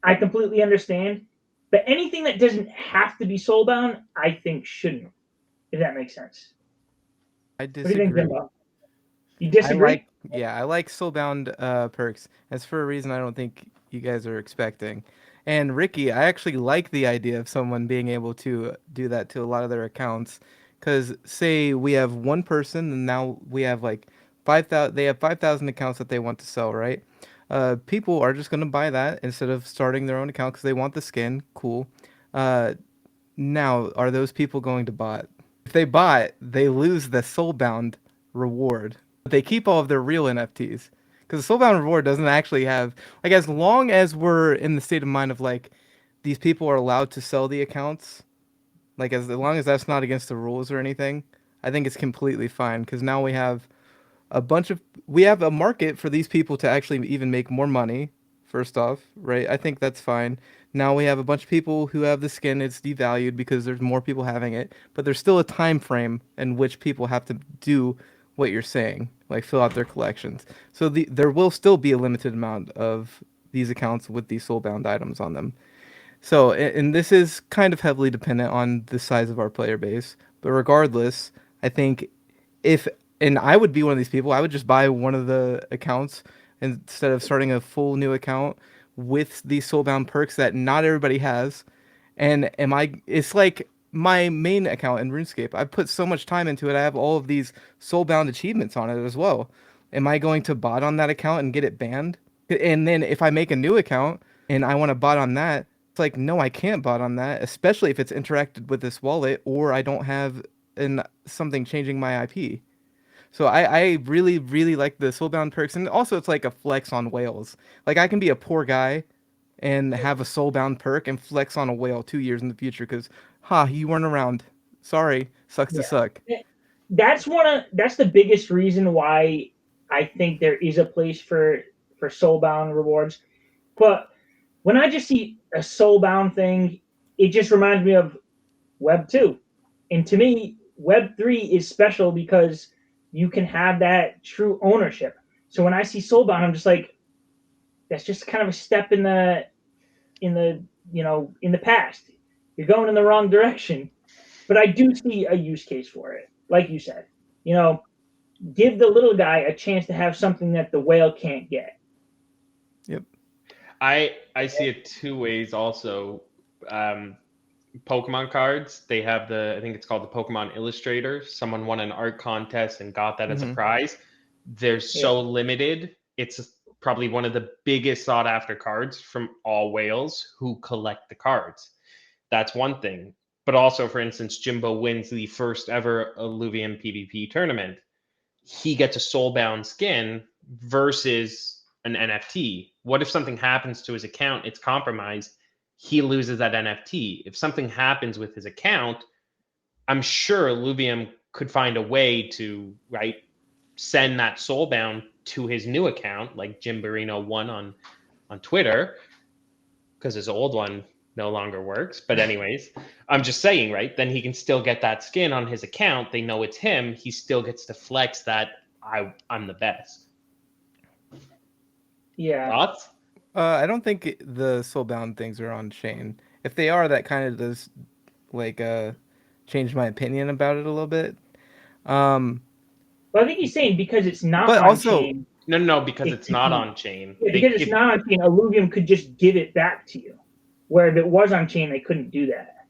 I completely understand. But anything that doesn't have to be soulbound, I think shouldn't, if that makes sense. I What do you think, disagree. Jimbo? You disagree? I like soulbound perks. That's for a reason I don't think you guys are expecting. And Ricky, I actually like the idea of someone being able to do that to a lot of their accounts. Because say we have one person and now we have like 5,000, they have 5,000 accounts that they want to sell, right? People are just going to buy that instead of starting their own account because they want the skin. Cool. Uh, Now, are those people going to buy it? If they buy it, they lose the soulbound reward, but they keep all of their real NFTs. Because the soulbound reward doesn't actually have, like, as long as we're in the state of mind of like these people are allowed to sell the accounts, like as long as that's not against the rules or anything, I think it's completely fine. Because now we have a market for these people to actually even make more money. First off, right? I think that's fine. Now we have a bunch of people who have the skin. It's devalued because there's more people having it, but there's still a time frame in which people have to do what you're saying, like fill out their collections. So there will still be a limited amount of these accounts with these soulbound items on them. So, and this is kind of heavily dependent on the size of our player base. But regardless, I think if, and I would be one of these people, I would just buy one of the accounts instead of starting a full new account with these soulbound perks that not everybody has. And it's like my main account in RuneScape. I've put so much time into it. I have all of these soulbound achievements on it as well. Am I going to bot on that account and get it banned? And then if I make a new account and I want to bot on that, it's like, no, I can't bot on that, especially if it's interacted with this wallet or I don't have something changing my IP. So I really, really like the soulbound perks. And also it's like a flex on whales. Like I can be a poor guy and have a soulbound perk and flex on a whale 2 years in the future because, you weren't around. Sorry, sucks to suck. That's the biggest reason why I think there is a place for soulbound rewards. But when I just see a soulbound thing, it just reminds me of Web 2. And to me, Web 3 is special because you can have that true ownership. So when I see soulbound, I'm just like, that's just kind of a step in the past. You're going in the wrong direction. But I do see a use case for it. Like you said, give the little guy a chance to have something that the whale can't get. Yep. I see it two ways also. Pokemon cards, they have I think it's called the Pokemon Illustrator. Someone won an art contest and got that as a prize. They're so limited. It's probably one of the biggest sought after cards from all whales who collect the cards. That's one thing. But also, for instance, Jimbo wins the first ever Illuvium PvP tournament. He gets a soulbound skin versus an NFT. What if something happens to his account? It's compromised. He loses that NFT. If something happens with his account, I'm sure Illuvium could find a way to send that soulbound to his new account, like Jimberino won on Twitter, because his old one no longer works. But anyways, I'm just saying, then he can still get that skin on his account. They know it's him. He still gets to flex that I'm the best. Yeah. Thoughts? I don't think the soulbound things are on chain. If they are, that kind of does change my opinion about it a little bit. Well, I think he's saying because it's not but on also, chain. No, because it's not on chain. Yeah, because it's not on chain, Illuvium could just give it back to you. Where if it was on chain, they couldn't do that.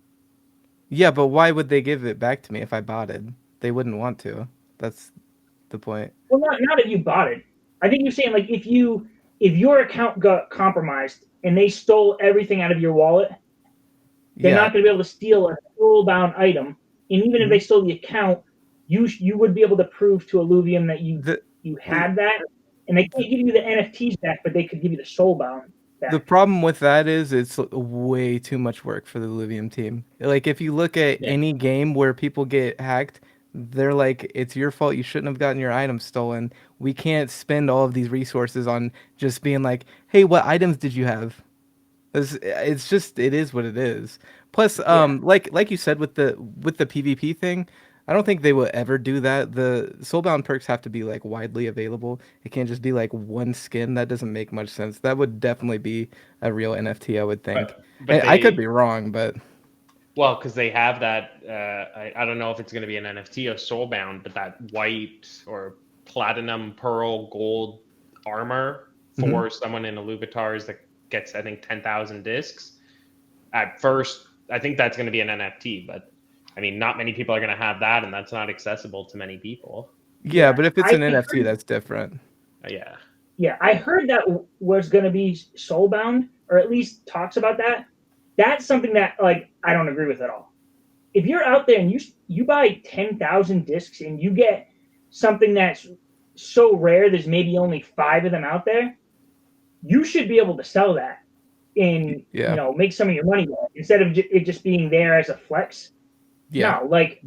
Yeah, but why would they give it back to me if I botted? They wouldn't want to. That's the point. Well, not if you botted. I think you're saying like if your account got compromised and they stole everything out of your wallet, they're not going to be able to steal a soulbound item. And even if they stole the account, you would be able to prove to Illuvium that you had that. And they can't give you the NFTs back, but they could give you the soulbound back. The problem with that is it's way too much work for the Illuvium team. Like if you look at any game where people get hacked, they're like, it's your fault. You shouldn't have gotten your items stolen. We can't spend all of these resources on just being like, hey, what items did you have? It's just, it is what it is. Plus, like you said with the PvP thing, I don't think they will ever do that. The soulbound perks have to be like widely available. It can't just be like one skin. That doesn't make much sense. That would definitely be a real NFT, I would think. But I could be wrong, but well, because they have that. I don't know if it's going to be an NFT or soulbound, but that white or platinum, pearl, gold armor for someone in Illuvatars that gets, I think, 10,000 discs. At first, I think that's going to be an NFT, but I mean, not many people are going to have that, and that's not accessible to many people. Yeah, but if it's an NFT, that's different. Yeah. Yeah, I heard that was going to be soulbound, or at least talks about that. That's something that like I don't agree with at all. If you're out there and you buy 10,000 discs and you get something that's so rare, there's maybe only 5 of them out there, you should be able to sell that and make some of your money back instead of it just being there as a flex. Yeah. No, like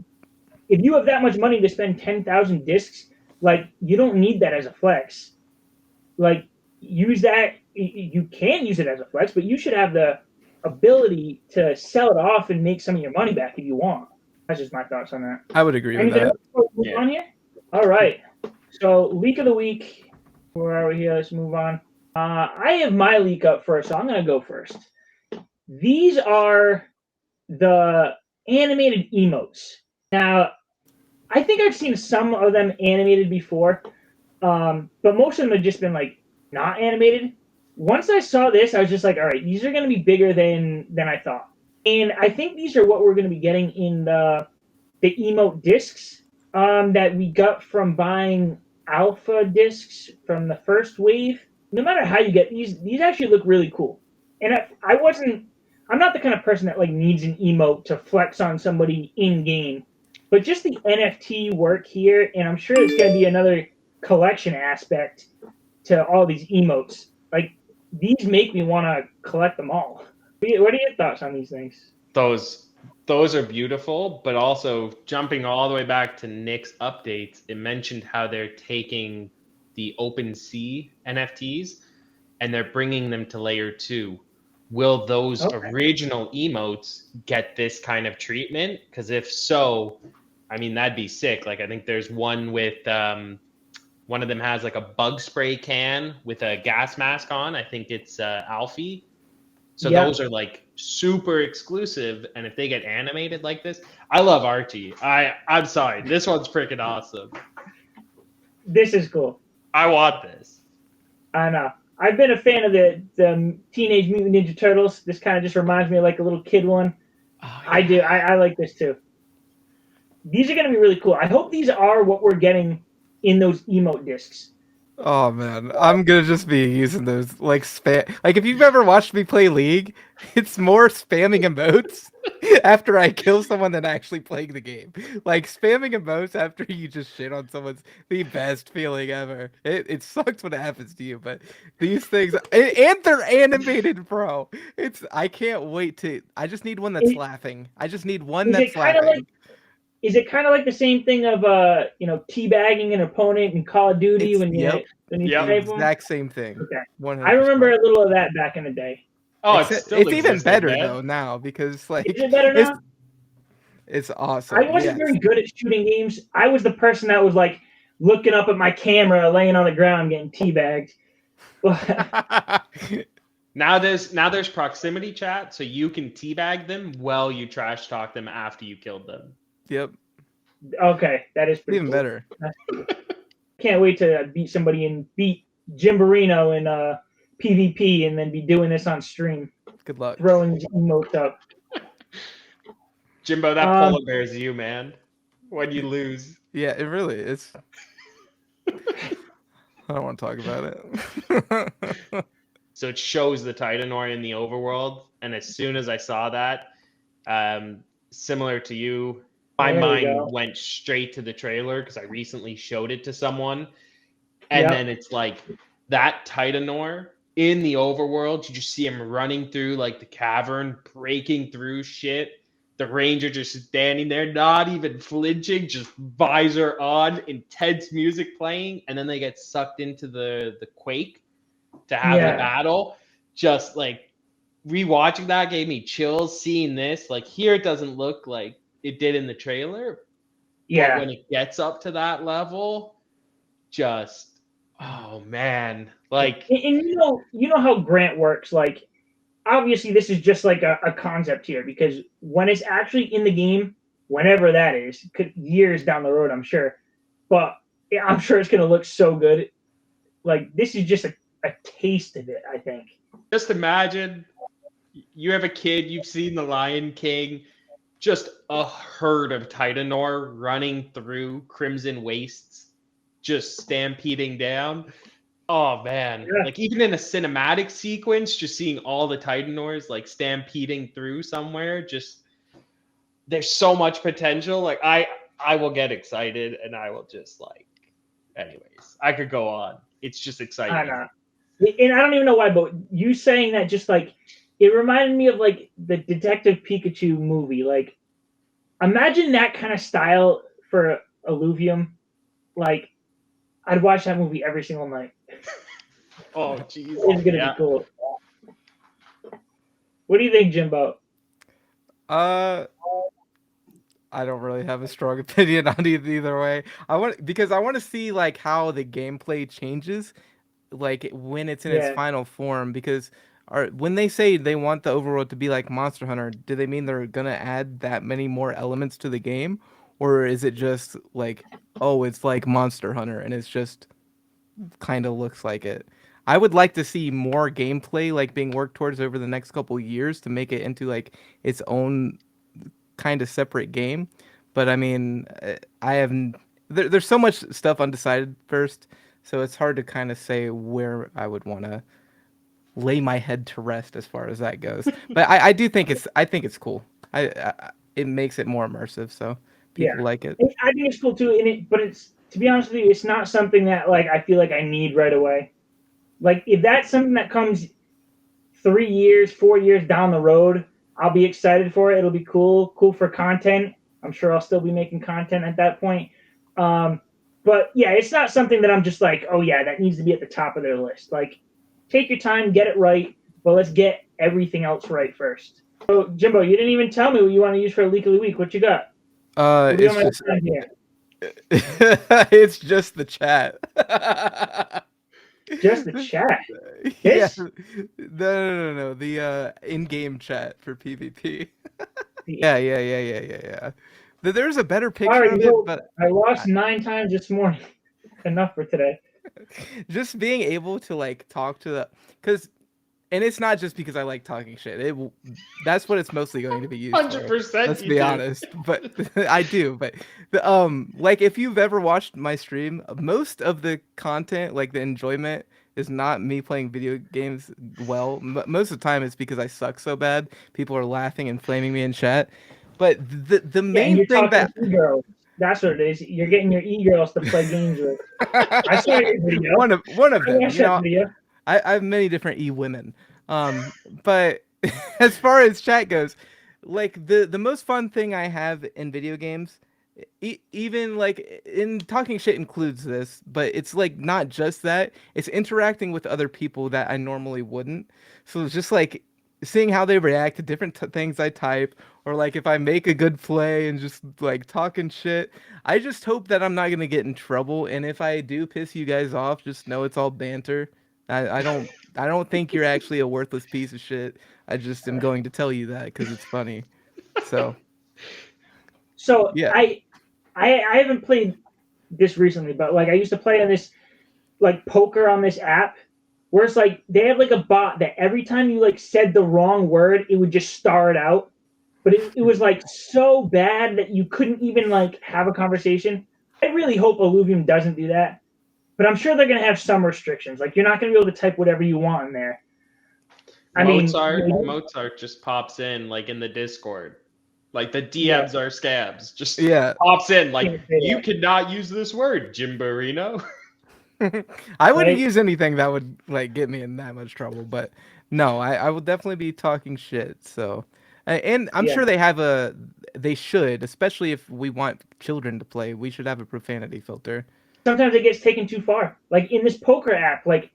if you have that much money to spend 10,000 discs, like you don't need that as a flex. Like use that. You can use it as a flex, but you should have the ability to sell it off and make some of your money back if you want. That's just my thoughts on that. I would agree with that. On here? All right. So leak of the week. Where are we here? Let's move on. I have my leak up first, so I'm going to go first. These are the animated emotes. Now, I think I've seen some of them animated before, but most of them have just been like not animated. Once I saw this, I was just like, all right, these are going to be bigger than I thought. And I think these are what we're going to be getting in the emote discs that we got from buying alpha discs from the first wave. No matter how you get these actually look really cool. And I'm not the kind of person that like needs an emote to flex on somebody in game, but just the NFT work here, and I'm sure it's going to be another collection aspect to all these emotes. Like these make me want to collect them all. What are your thoughts on these things? Those are beautiful, but also jumping all the way back to Nick's updates, it mentioned how they're taking the OpenSea NFTs and they're bringing them to layer 2. Will those original emotes get this kind of treatment? Because if so, I mean, that'd be sick. Like I think there's one with one of them has like a bug spray can with a gas mask on. I think it's Alfie. So those are like super exclusive, and if they get animated like this, I love Archie. I'm sorry, this one's freaking awesome. This is cool. I want this. I know. I've been a fan of the Teenage Mutant Ninja Turtles. This kind of just reminds me of like a little kid one. Oh, yeah. I do. I like this too. These are going to be really cool. I hope these are what we're getting in those emote discs. Oh man, I'm gonna just be using those like spam. Like if you've ever watched me play League, it's more spamming emotes after I kill someone than actually playing the game. Like spamming emotes after you just shit on someone's the best feeling ever. It sucks when it happens to you, but these things and they're animated, bro. I can't wait to. I just need one that's laughing. I just need one that's laughing. Is it kind of like the same thing of teabagging an opponent in Call of Duty when you exact same thing? Okay. 100%. I remember a little of that back in the day. Oh, it's even better though now because like is it better now? It's awesome. I wasn't very good at shooting games. I was the person that was like looking up at my camera, laying on the ground, getting teabagged. Now there's proximity chat, so you can teabag them while you trash talk them after you killed them. Yep. Okay, that is pretty even better. Can't wait to beat Jimberino in PvP and then be doing this on stream. Good luck. Throwing emotes up. Jimbo, that polar bear is you, man. When you lose. Yeah, it really is. I don't want to talk about it. So it shows the Titanor in the overworld, and as soon as I saw that, similar to you, my mind went straight to the trailer because I recently showed it to someone. And then it's like that Titanor in the overworld. You just see him running through like the cavern, breaking through shit. The ranger just standing there, not even flinching, just visor on, intense music playing. And then they get sucked into the quake to have the battle. Just like rewatching that gave me chills. Seeing this, like here it doesn't look like it did in the trailer. Yeah. But when it gets up to that level, just oh man. Like and you know how Grant works. Like obviously this is just like a concept here because when it's actually in the game, whenever that is, years down the road, I'm sure. But I'm sure it's gonna look so good. Like this is just a taste of it, I think. Just imagine you have a kid, you've seen The Lion King. Just a herd of Titanor running through Crimson Wastes, just stampeding down. Oh, man. Yeah. Like, even in a cinematic sequence, just seeing all the Titanors, like, stampeding through somewhere, just, there's so much potential. Like, I will get excited, and I will just, like, Anyways, I could go on. It's just exciting. I know. And I don't even know why, but you saying that just like it reminded me of like the Detective Pikachu movie. Like, imagine that kind of style for Illuvium. Like, I'd watch that movie every single night. Oh, jeez. It's gonna be cool. What do you think, Jimbo? I don't really have a strong opinion on either way. Because I want to see like how the gameplay changes, like when it's in its final form. Because when they say they want the overworld to be like Monster Hunter, do they mean they're gonna add that many more elements to the game, or is it just like, oh, it's like Monster Hunter and it's just kind of looks like it? I would like to see more gameplay like being worked towards over the next couple years to make it into like its own kind of separate game. But I mean, there's so much stuff undecided first, so it's hard to kind of say where I would want to lay my head to rest as far as that goes. But I do think it's cool. It makes it more immersive, so people like it. I think it's cool too. But it's, to be honest with you, it's not something that like I feel like I need right away. Like, if that's something that comes 3 years, 4 years down the road, I'll be excited for it. It'll be cool for content. I'm sure I'll still be making content at that point. But yeah, it's not something that I'm just like, oh yeah, that needs to be at the top of their list. Like, take your time, get it right, but let's get everything else right first. So, Jimbo, you didn't even tell me what you want to use for a leak of the week. What you got? It's just the chat. Just the chat. Yes. Yeah. No. The in-game chat for PvP. Yeah. There's a better picture of it, but I lost 9 times this morning. Enough for today. Just being able to like talk to and it's not just because I like talking shit. That's what it's mostly going to be used 100%. for. Let's be honest, but I do. But like if you've ever watched my stream, most of the content, like the enjoyment, is not me playing video games well. Most of the time, it's because I suck so bad. People are laughing and flaming me in chat. But the main thing that that's what it is. You're getting your e-girls to play games with. I saw your video. One of them. You know, I have many different e-women. But as far as chat goes, like the most fun thing I have in video games, even like in talking shit includes this, but it's like not just that. It's interacting with other people that I normally wouldn't. So it's just like seeing how they react to different things I type, or like if I make a good play and just like talking shit. I just hope that I'm not gonna get in trouble, and if I do piss you guys off, just know it's all banter. I don't think you're actually a worthless piece of shit. I just am going to tell you that because it's funny. So yeah. I haven't played this recently, but like I used to play on this like poker on this app where it's like they have like a bot that every time you like said the wrong word, it would just star it out. But it was like so bad that you couldn't even like have a conversation. I really hope Illuvium doesn't do that. But I'm sure they're going to have some restrictions. Like, you're not going to be able to type whatever you want in there. Mozart just pops in, like, in the Discord. Like, the DMs are scabs. Just pops in, like, you cannot use this word, Jimberino. I wouldn't use anything that would, like, get me in that much trouble. But, no, I will definitely be talking shit, so... And I'm sure they should, especially if we want children to play, we should have a profanity filter. Sometimes it gets taken too far. Like in this poker app, like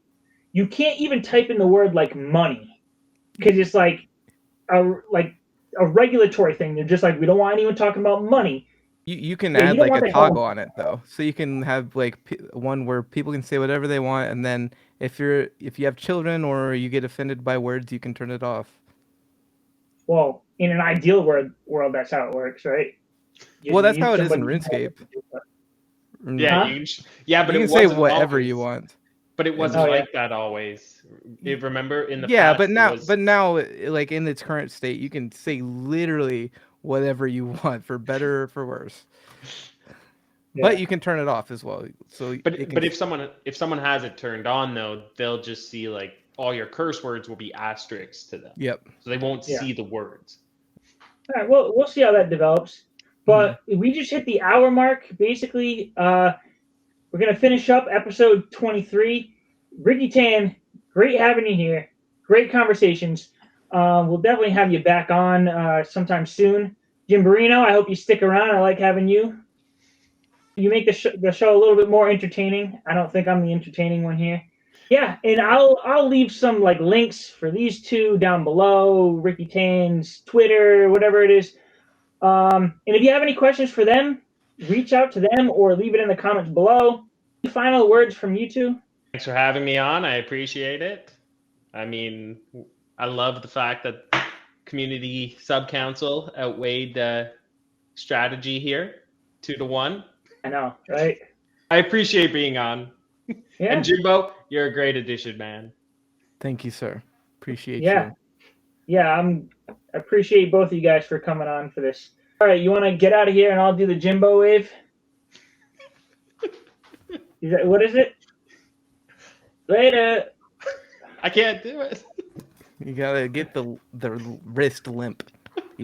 you can't even type in the word like money because it's like a regulatory thing. They're just like, we don't want anyone talking about money. You can add like a toggle on it though, so you can have like one where people can say whatever they want, and then if you have children or you get offended by words, you can turn it off. Well, in an ideal world, that's how it works, right? Well, that's how it is in RuneScape. But you can say whatever you want. But it wasn't like that always. Remember in the past, but now, like in its current state, you can say literally whatever you want, for better or for worse. But you can turn it off as well. So, but if someone has it turned on though, they'll just see like all your curse words will be asterisks to them. Yep. So they won't see the words. All right. Well, we'll see how that develops. But we just hit the hour mark. Basically, we're we're going to finish up episode 23. RickyTan, great having you here. Great conversations. We'll definitely have you back on sometime soon. Jimberino, I hope you stick around. I like having you. You make the show a little bit more entertaining. I don't think I'm the entertaining one here. Yeah, and I'll leave some like links for these two down below, RickyTan's Twitter, whatever it is. And if you have any questions for them, reach out to them or leave it in the comments below. Any final words from you two? Thanks for having me on. I appreciate it. I mean, I love the fact that community sub-council outweighed strategy here 2-1. I know, right? I appreciate being on. Yeah. And Jimbo, you're a great addition, man. Thank you, sir. Appreciate Yeah. you. Yeah, I appreciate both of you guys for coming on for this. All right, you want to get out of here and I'll do the Jimbo wave? What is it? Later. I can't do it. You gotta get the wrist limp.